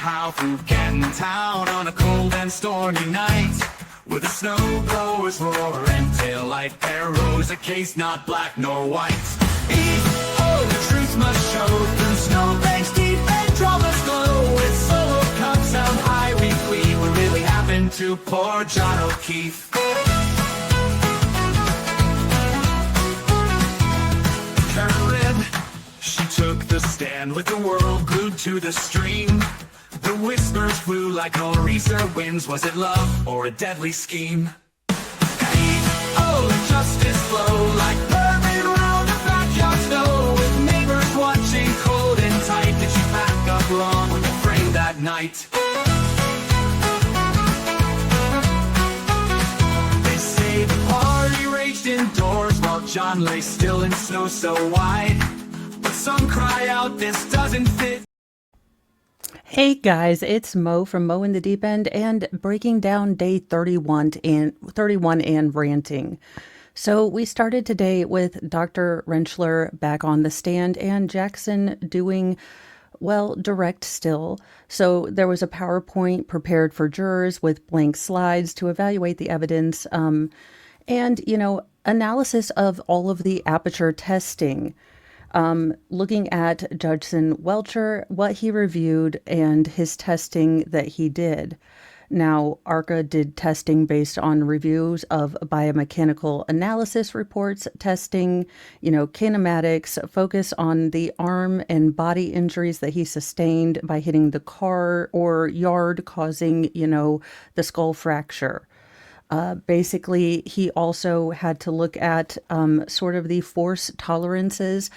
somehow through Canton Town on a cold and stormy night, with the snow blowers roar and taillight arrows, a case not black nor white. The truth must show through snowbanks deep and dramas glow, with solo cups sound high we plead what really happened to poor John O'Keefe. Carolyn, she took the stand with the world glued to the stream. The whispers flew like nor'easter winds. Was it love or a deadly scheme? The justice flow like bourbon round the backyard snow, with neighbors watching cold and tight. Did she pack up wrong with the frame that night? They say the party raged indoors while John lay still in snow so wide, but some cry out this doesn't fit. Hey guys, it's Mo from Mo in the Deep End and breaking down day 31 and ranting. So we started today with Dr. Rentschler back on the stand and Jackson doing, well, direct still. So there was a PowerPoint prepared for jurors with blank slides to evaluate the evidence and, analysis of all of the aperture testing. Looking at Judson Welcher, what he reviewed, and his testing that he did. Now, ARCA did testing based on reviews of biomechanical analysis reports, testing, kinematics, focus on the arm and body injuries that he sustained by hitting the car or yard, causing, the skull fracture. Basically, he also had to look at sort of the force tolerances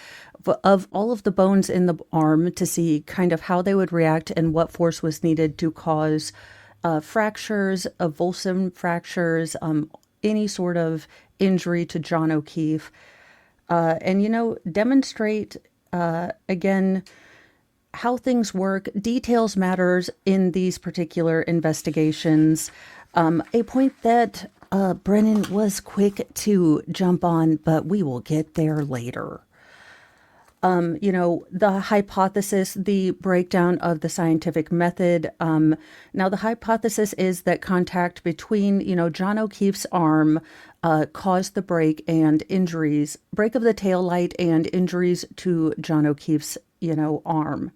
of all of the bones in the arm to see kind of how they would react and what force was needed to cause fractures, avulsion fractures, any sort of injury to John O'Keefe. And, demonstrate, again, how things work. Details matters in these particular investigations. A point that Brennan was quick to jump on, but we will get there later. The hypothesis, the breakdown of the scientific method. Now, the hypothesis is that contact between, John O'Keefe's arm caused the break and injuries, break of the tail light and injuries to John O'Keefe's, arm.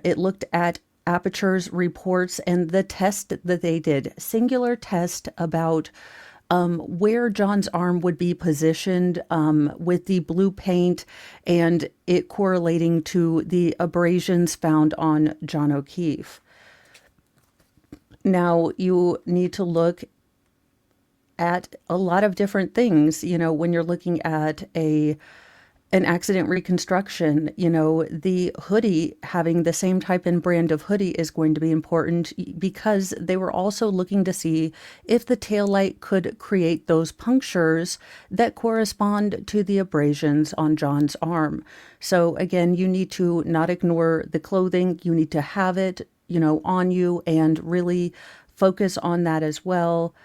It looked at apertures reports and the test that they did, singular test about where John's arm would be positioned with the blue paint and it correlating to the abrasions found on John O'Keefe. Now, you need to look at a lot of different things, when you're looking at an accident reconstruction. The hoodie, having the same type and brand of hoodie is going to be important because they were also looking to see if the taillight could create those punctures that correspond to the abrasions on John's arm. So again, you need to not ignore the clothing. You need to have it, on you and really focus on that as well.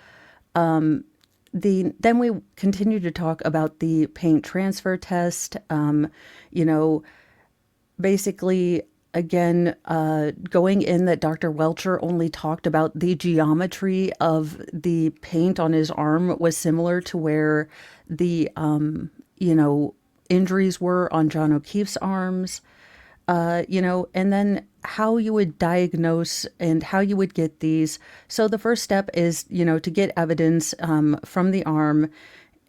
Then we continue to talk about the paint transfer test. Basically, again, going in that Dr. Welcher only talked about the geometry of the paint on his arm was similar to where the, injuries were on John O'Keefe's arms. And then how you would diagnose and how you would get these. So the first step is, to get evidence from the arm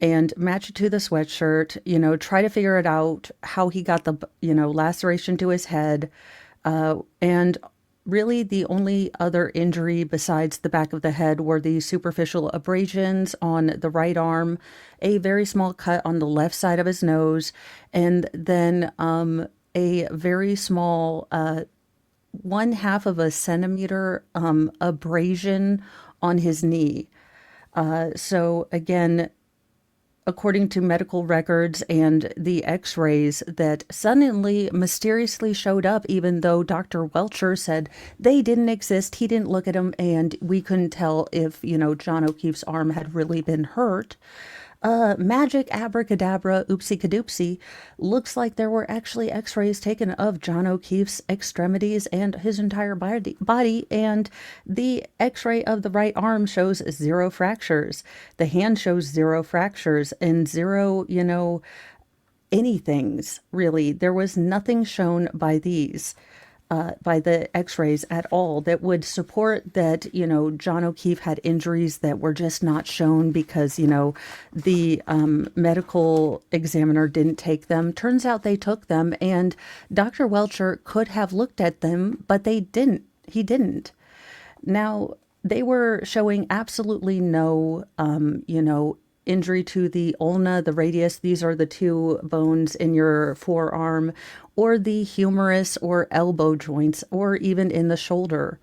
and match it to the sweatshirt, try to figure it out how he got the, laceration to his head. And really the only other injury besides the back of the head were the superficial abrasions on the right arm, a very small cut on the left side of his nose, and then a very small 1/2 of a centimeter abrasion on his knee. So again, according to medical records and the x-rays that suddenly mysteriously showed up, even though Dr. Welcher said they didn't exist, he didn't look at them, and we couldn't tell if, John O'Keefe's arm had really been hurt. Magic abracadabra oopsie cadoopsie. Looks like there were actually x-rays taken of John O'Keefe's extremities and his entire body, and the x-ray of the right arm shows 0 fractures. The hand shows 0 fractures and 0, anythings really. There was nothing shown by these. By the x-rays at all that would support that, John O'Keefe had injuries that were just not shown because, the medical examiner didn't take them. Turns out they took them, and Dr. Welcher could have looked at them, but they didn't. He didn't. Now, they were showing absolutely no, injury to the ulna, the radius. These are the 2 bones in your forearm, or the humerus or elbow joints, or even in the shoulder.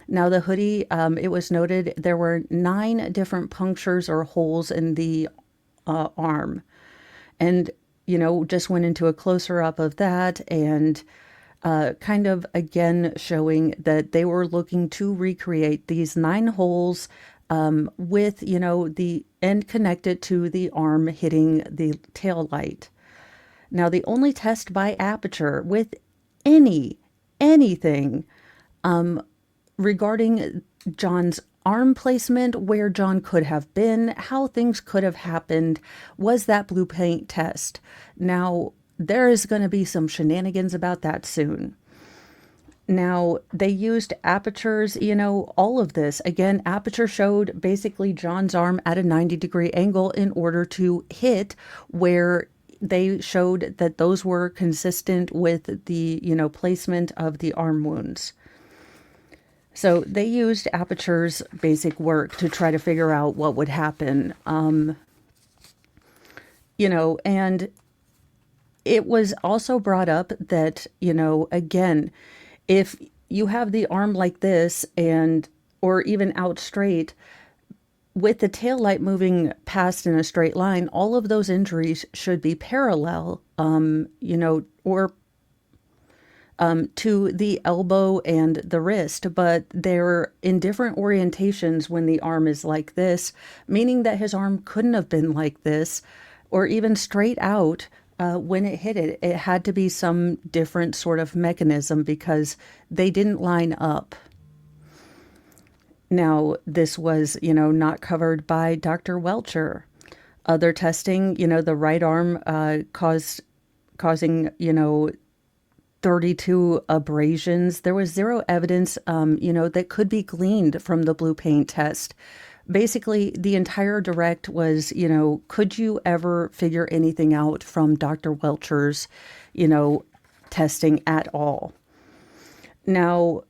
Now, the hoodie, it was noted there were 9 different punctures or holes in the arm. And, just went into a closer up of that, and kind of again showing that they were looking to recreate these 9 holes with, the end connected to the arm hitting the tail light. Now, the only test by aperture with anything regarding John's arm placement, where John could have been, how things could have happened, was that blue paint test. Now, there is going to be some shenanigans about that soon. Now, they used apertures, all of this. Again, aperture showed basically John's arm at a 90-degree angle in order to hit where they showed that those were consistent with the, placement of the arm wounds. So they used aperture's basic work to try to figure out what would happen. And it was also brought up that, again, if you have the arm like this or even out straight, with the tail light moving past in a straight line, all of those injuries should be parallel, or to the elbow and the wrist, but they're in different orientations when the arm is like this, meaning that his arm couldn't have been like this, or even straight out. When it hit it, it had to be some different sort of mechanism because they didn't line up. Now, this was, not covered by Dr. Welcher. Other testing, the right arm causing, 32 abrasions. There was 0 evidence, that could be gleaned from the blue paint test. Basically, the entire direct was, could you ever figure anything out from Dr. Welcher's, testing at all? Now,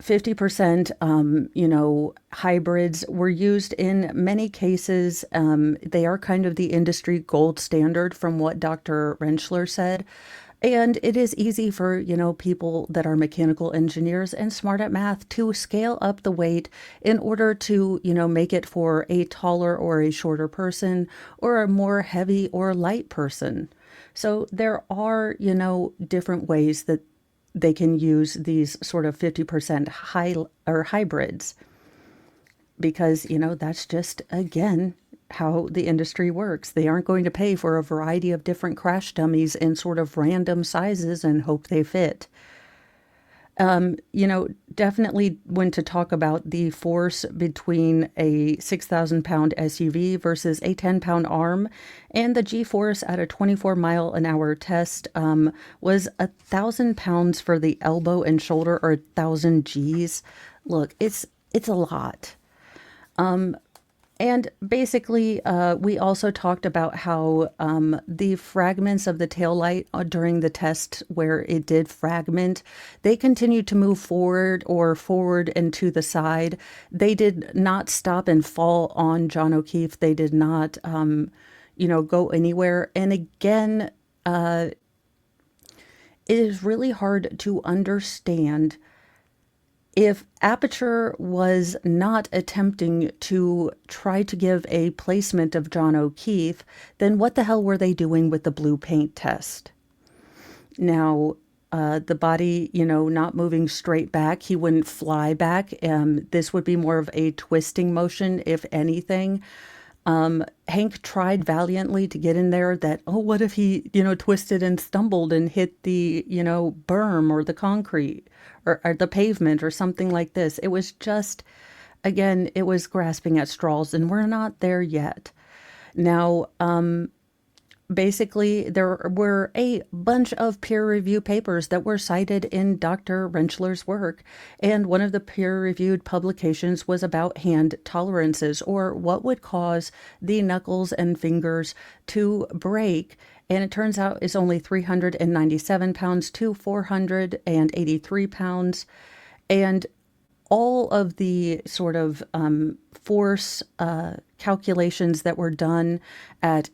50%, hybrids were used in many cases. They are kind of the industry gold standard from what Dr. Rentschler said. And it is easy for, people that are mechanical engineers and smart at math to scale up the weight in order to, make it for a taller or a shorter person or a more heavy or light person. So there are, different ways that they can use these sort of 50% high or hybrids because, that's just, again, how the industry works. They aren't going to pay for a variety of different crash dummies in sort of random sizes and hope they fit. Definitely when to talk about the force between a 6,000-pound SUV versus a 10-pound arm, and the G-force at a 24-mile-an-hour test was 1,000 pounds for the elbow and shoulder, or 1,000 Gs. Look, it's a lot. And basically, we also talked about how the fragments of the taillight during the test where it did fragment, they continued to move forward and to the side. They did not stop and fall on John O'Keefe. They did not, go anywhere. And again, it is really hard to understand if Aperture was not attempting to try to give a placement of John O'Keefe, then what the hell were they doing with the blue paint test? Now, the body, not moving straight back, he wouldn't fly back. This would be more of a twisting motion, if anything. Hank tried valiantly to get in there that, oh, what if he, twisted and stumbled and hit the, berm or the concrete or the pavement or something like this. It was just, again, it was grasping at straws, and we're not there yet. Now, basically, there were a bunch of peer review papers that were cited in Dr. Rentschler's work, and one of the peer reviewed publications was about hand tolerances, or what would cause the knuckles and fingers to break. And it turns out it's only 397 pounds to 483 pounds. And all of the sort of force calculations that were done at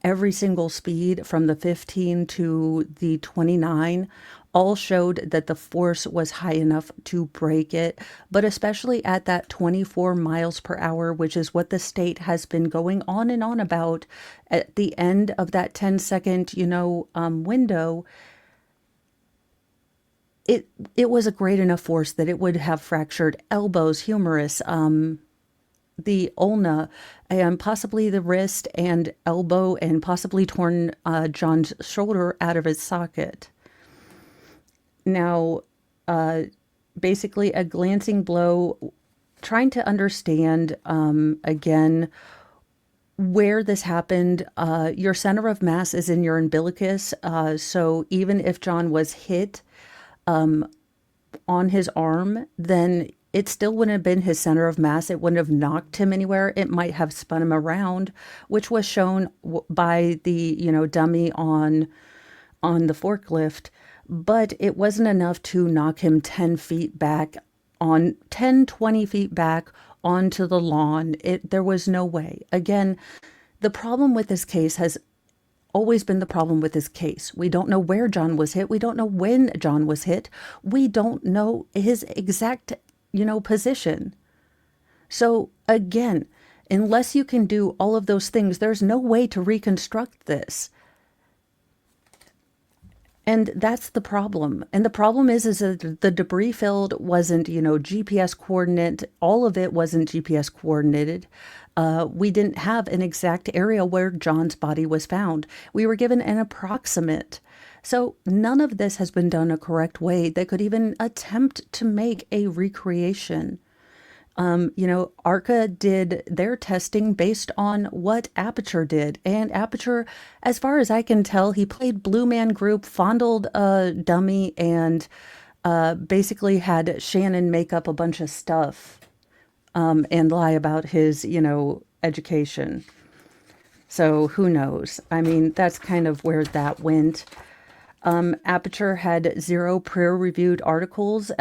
every single speed from the 15 to the 29 all showed that the force was high enough to break it, but especially at that 24 miles per hour, which is what the state has been going on and on about at the end of that 10-second, window. It was a great enough force that it would have fractured elbows, humerus, the ulna, and possibly the wrist and elbow, and possibly torn John's shoulder out of his socket. Now, basically a glancing blow, trying to understand, again, where this happened. Your center of mass is in your umbilicus, so even if John was hit on his arm, then it still wouldn't have been his center of mass. It wouldn't have knocked him anywhere. It might have spun him around, which was shown by the, dummy on the forklift, but it wasn't enough to knock him 10 feet back on 10, 20 feet back onto the lawn. There was no way. Again, the problem with this case has always been the problem with this case. We don't know where John was hit. We don't know when John was hit. We don't know his exact, position. So again, unless you can do all of those things, there's no way to reconstruct this. And that's the problem. And the problem is that the debris field wasn't, GPS coordinate. All of it wasn't GPS coordinated. We didn't have an exact area where John's body was found. We were given an approximate. So none of this has been done a correct way that could even attempt to make a recreation. ARCA did their testing based on what Aperture did. And Aperture, as far as I can tell, he played Blue Man Group, fondled a dummy, and basically had Shannon make up a bunch of stuff and lie about his, education. So who knows? I mean, that's kind of where that went. Aperture had 0 peer-reviewed articles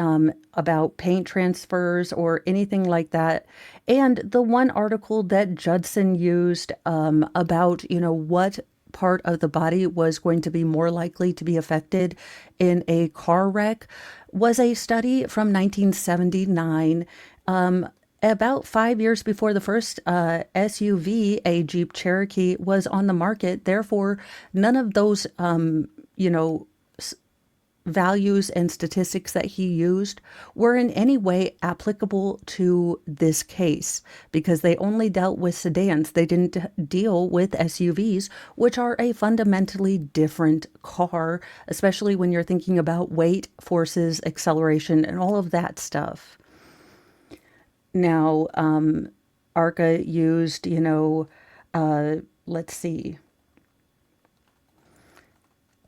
about paint transfers or anything like that. And the one article that Judson used about, what part of the body was going to be more likely to be affected in a car wreck was a study from 1979. About 5 years before the first SUV, a Jeep Cherokee, was on the market. Therefore, none of those values and statistics that he used were in any way applicable to this case, because they only dealt with sedans. They didn't deal with SUVs, which are a fundamentally different car, especially when you're thinking about weight, forces, acceleration, and all of that stuff. Now, ARCA used, let's see.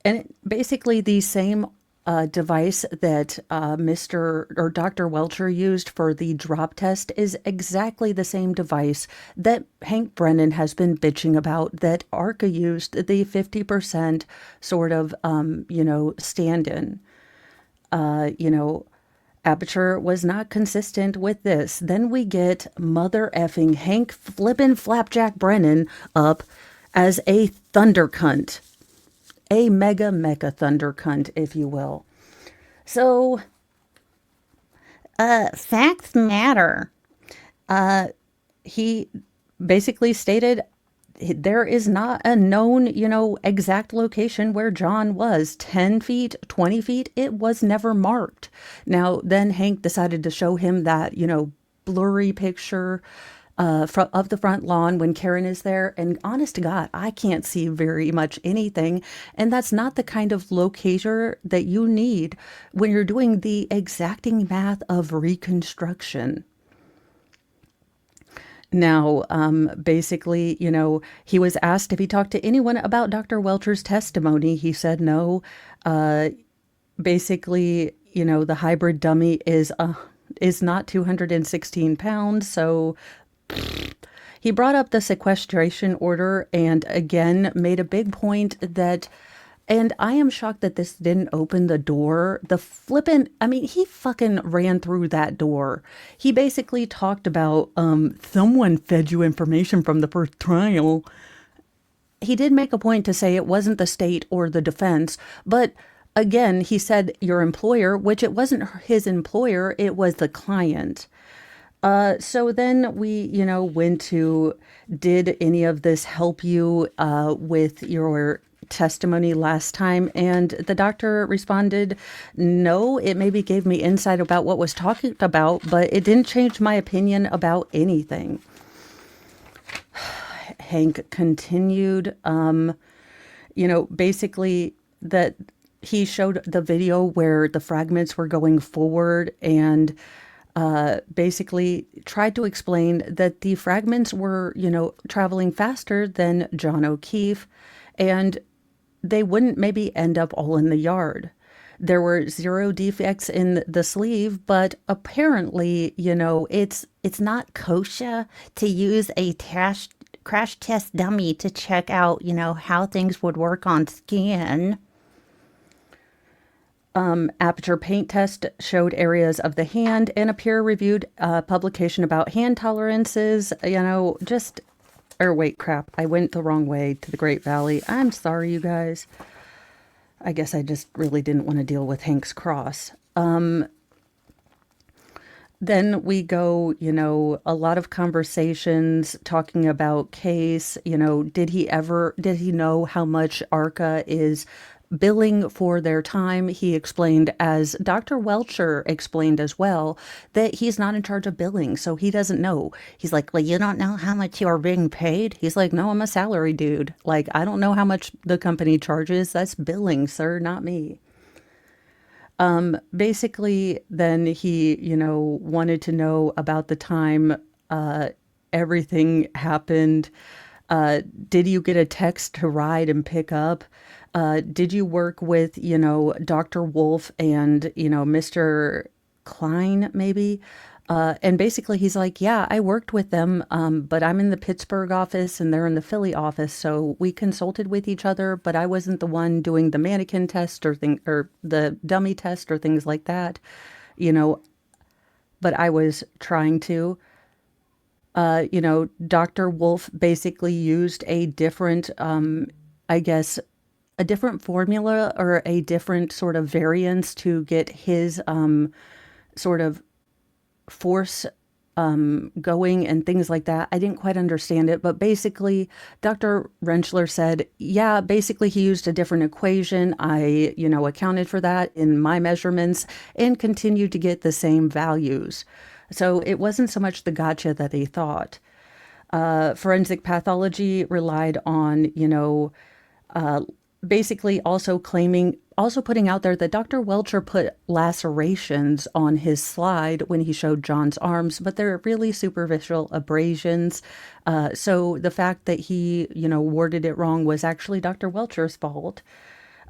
And basically the same device that Mr. or Dr. Welcher used for the drop test is exactly the same device that Hank Brennan has been bitching about, that ARCA used, the 50% sort of, stand-in. Aperture was not consistent with this. Then we get mother effing Hank flippin' Flapjack Brennan up as a thunder cunt. A mega thunder cunt, if you will. So, facts matter. He basically stated there is not a known, exact location where John was. 10 feet, 20 feet, it was never marked. Now, then Hank decided to show him that, blurry picture of the front lawn when Karen is there. And honest to God, I can't see very much anything. And that's not the kind of locator that you need when you're doing the exacting math of reconstruction. Now, basically, he was asked if he talked to anyone about Dr. Welcher's testimony. He said no. Uh, Basically, the hybrid dummy is not 216 pounds. So he brought up the sequestration order and again made a big point that, and I am shocked that this didn't open the door. He fucking ran through that door. He basically talked about, someone fed you information from the first trial. He did make a point to say it wasn't the state or the defense, but again, he said your employer, which it wasn't his employer, it was the client. So then we, went to, did any of this help you with your testimony last time? And the doctor responded, no, it maybe gave me insight about what was talked about, but it didn't change my opinion about anything. Hank continued, basically that he showed the video where the fragments were going forward and basically tried to explain that the fragments were, traveling faster than John O'Keefe and they wouldn't maybe end up all in the yard. There were 0 defects in the sleeve, but apparently, it's not kosher to use a crash test dummy to check out, how things would work on skin. Aperture paint test showed areas of the hand and a peer-reviewed publication about hand tolerances, wait, crap, I went the wrong way to the Great Valley. I'm sorry, you guys. I guess I just really didn't want to deal with Hank's cross. Then we go, a lot of conversations talking about case, did he know how much ARCA is billing for their time? He explained, as Dr. Welcher explained as well, that he's not in charge of billing, so he doesn't know. He's like, well, you don't know how much you are being paid? He's like, no, I'm a salary dude. Like, I don't know how much the company charges. That's billing, sir, not me. Basically, then he, wanted to know about the time everything happened. Did you get a text to ride and pick up? Did you work with, Dr. Wolf and, Mr. Klein, maybe? And basically he's like, yeah, I worked with them, but I'm in the Pittsburgh office and they're in the Philly office. So we consulted with each other, but I wasn't the one doing the mannequin test or the dummy test or things like that, but I was trying to. Dr. Wolf basically used a different, a different formula or a different sort of variance to get his sort of force going and things like that. I didn't quite understand it, but basically Dr. Rentschler said, yeah, basically he used a different equation. I, accounted for that in my measurements and continued to get the same values. So it wasn't so much the gotcha that he thought. Forensic pathology relied on, basically also putting out there that Dr. Welcher put lacerations on his slide when he showed John's arms, but they're really superficial abrasions. So the fact that he, worded it wrong was actually Dr. Welcher's fault.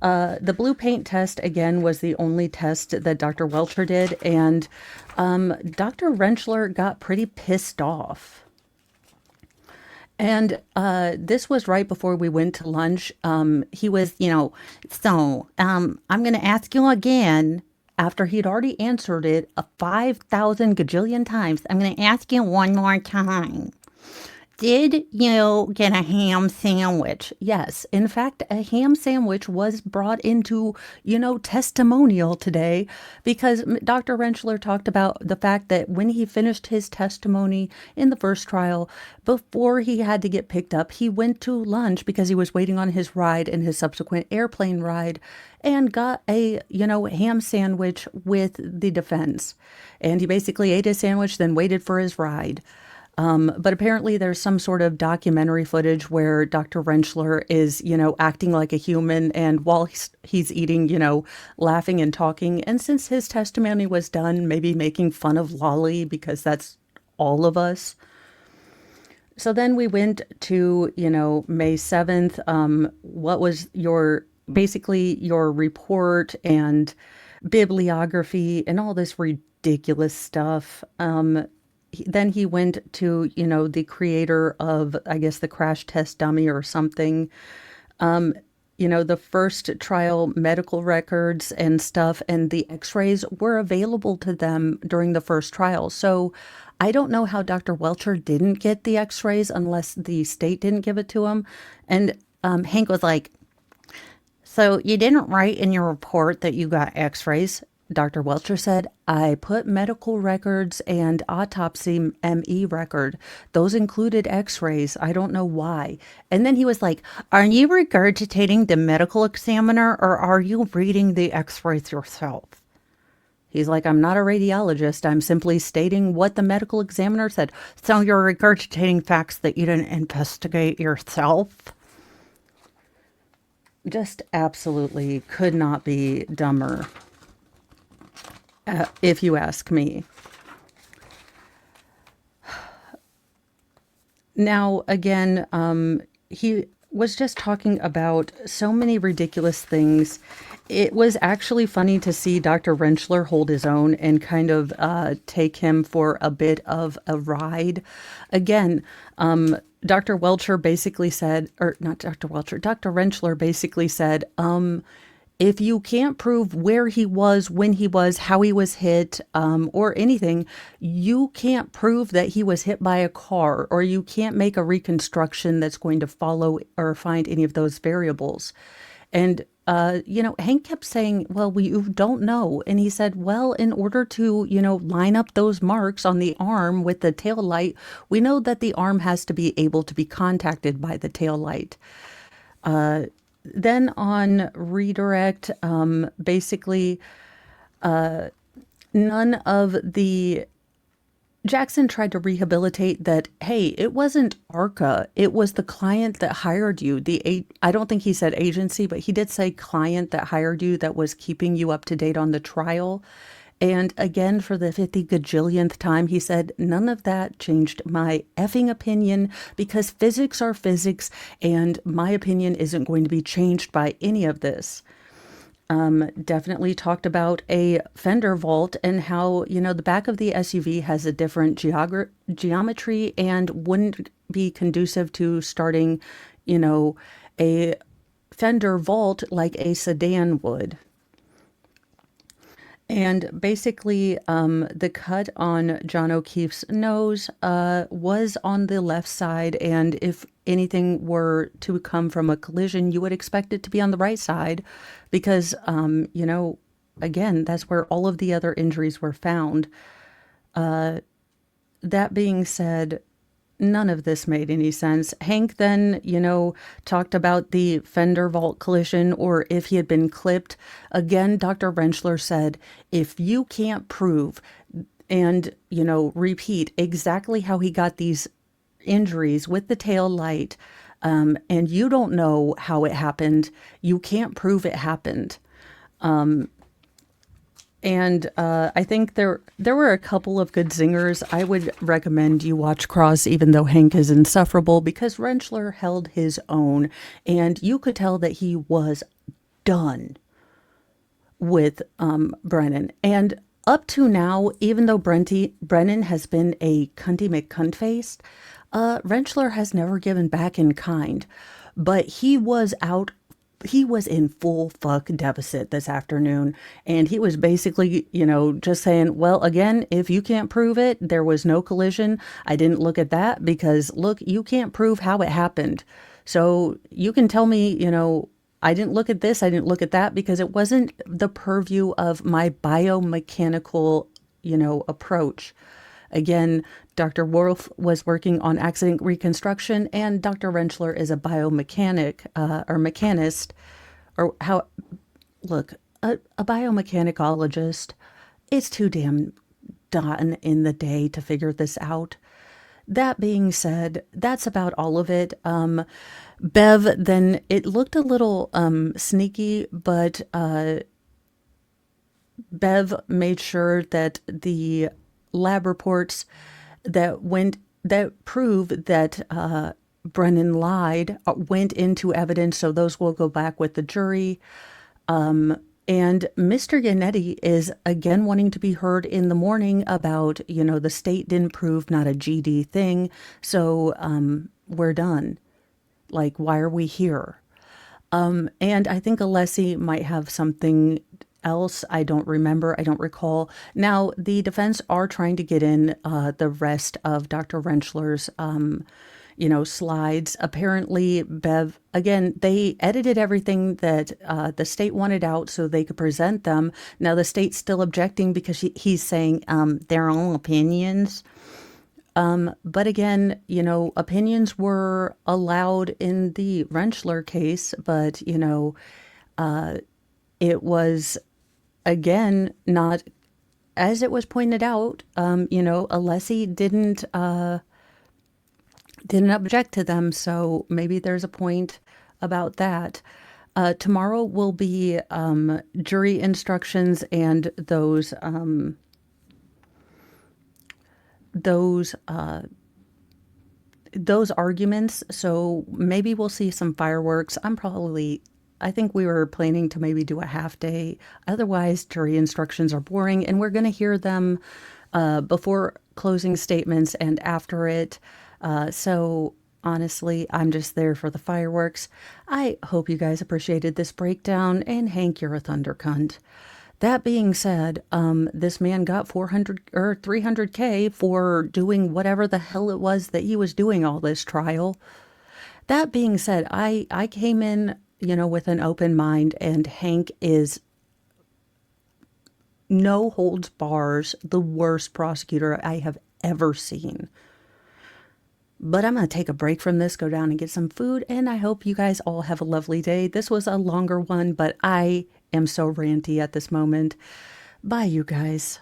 The blue paint test, again, was the only test that Dr. Welcher did, and Dr. Rentschler got pretty pissed off. And this was right before we went to lunch. He was, I'm going to ask you again, after he'd already answered it 5,000 gajillion times. I'm going to ask you one more time. Did you get a ham sandwich? Yes. In fact, a ham sandwich was brought into, testimonial today because Dr. Rentschler talked about the fact that when he finished his testimony in the first trial, before he had to get picked up, he went to lunch because he was waiting on his ride and his subsequent airplane ride and got a, ham sandwich with the defense. And he basically ate his sandwich, then waited for his ride. But apparently there's some sort of documentary footage where Dr. Rentschler is, acting like a human, and while he's eating, laughing and talking. And since his testimony was done, maybe making fun of Lolly, because that's all of us. So then we went to, May 7th. What was basically your report and bibliography and all this ridiculous stuff? Then he went to, the creator of, I guess, the crash test dummy or something, the first trial medical records and stuff, and the x-rays were available to them during the first trial. So I don't know how Dr. Welcher didn't get the x-rays unless the state didn't give it to him. And Hank was like, so you didn't write in your report that you got x-rays? Dr. Welcher said, I put medical records and autopsy ME record. Those included x-rays. I don't know why. And then he was like, are you regurgitating the medical examiner, or are you reading the x-rays yourself? He's like, I'm not a radiologist. I'm simply stating what the medical examiner said. So you're regurgitating facts that you didn't investigate yourself? Just absolutely could not be dumber. If you ask me. Now, again, he was just talking about so many ridiculous things. It was actually funny to see Dr. Rentschler hold his own and kind of take him for a bit of a ride. Again, Dr. Welcher basically said, or not Dr. Welcher, Dr. Rentschler basically said, if you can't prove where he was, when he was, how he was hit, or anything, you can't prove that he was hit by a car, or you can't make a reconstruction that's going to follow or find any of those variables. And, Hank kept saying, well, you don't know. And he said, well, in order to, line up those marks on the arm with the tail light, we know that the arm has to be able to be contacted by the tail light. Then on redirect, basically, none of the Jackson tried to rehabilitate that, hey, it wasn't ARCA. It was the client that hired you. I don't think he said agency, but he did say client that hired you that was keeping you up to date on the trial. And again, for the 50 gajillionth time, he said, none of that changed my effing opinion, because physics are physics, and my opinion isn't going to be changed by any of this. Definitely talked about a fender vault and how, the back of the SUV has a different geometry and wouldn't be conducive to starting, a fender vault like a sedan would. And basically, the cut on John O'Keefe's nose was on the left side. And if anything were to come from a collision, you would expect it to be on the right side because, again, that's where all of the other injuries were found. That being said, none of this made any sense. Hank then, talked about the fender vault collision or if he had been clipped. Again, Dr. Rentschler said, if you can't prove and, repeat exactly how he got these injuries with the tail light, and you don't know how it happened, you can't prove it happened. And I think there were a couple of good zingers. I would recommend you watch Cross, even though Hank is insufferable, because Rentschler held his own, and you could tell that he was done with Brennan. And up to now, even though Brennan has been a cunty McCuntface, Rentschler has never given back in kind. But he was in full fuck deficit this afternoon. And he was basically, just saying, well, again, if you can't prove it, there was no collision. I didn't look at that because, look, you can't prove how it happened. So you can tell me, I didn't look at this, I didn't look at that, because it wasn't the purview of my biomechanical, approach. Again, Dr. Wolf was working on accident reconstruction, and Dr. Rentschler is a biomechanic or mechanist, or a biomechanicologist. It's too damn done in the day to figure this out. That being said, that's about all of it. Bev, then it looked a little sneaky, but Bev made sure that the lab reports that prove that Brennan lied went into evidence, so those will go back with the jury. And Mr. Yannetti is again wanting to be heard in the morning about, the state didn't prove not a GD thing, so we're done. Like, why are we here? And I think Alessi might have something else. I don't remember. I don't recall. Now, the defense are trying to get in the rest of Dr. Rentschler's, slides. Apparently, Bev, again, they edited everything that the state wanted out so they could present them. Now, the state's still objecting because he's saying their own opinions. But again, opinions were allowed in the Rentschler case, but, it was, again, not, as it was pointed out, Alessi didn't object to them, so maybe there's a point about that. Tomorrow will be jury instructions and those arguments, so maybe we'll see some fireworks. I think we were planning to maybe do a half day. Otherwise, jury instructions are boring, and we're going to hear them before closing statements and after it. So honestly, I'm just there for the fireworks. I hope you guys appreciated this breakdown, and Hank, you're a thunder cunt. That being said, this man got 400 or 300K for doing whatever the hell it was that he was doing all this trial. That being said, I came in, with an open mind, and Hank is no holds bars, the worst prosecutor I have ever seen. But I'm going to take a break from this, go down and get some food, and I hope you guys all have a lovely day. This was a longer one, but I am so ranty at this moment. Bye, you guys.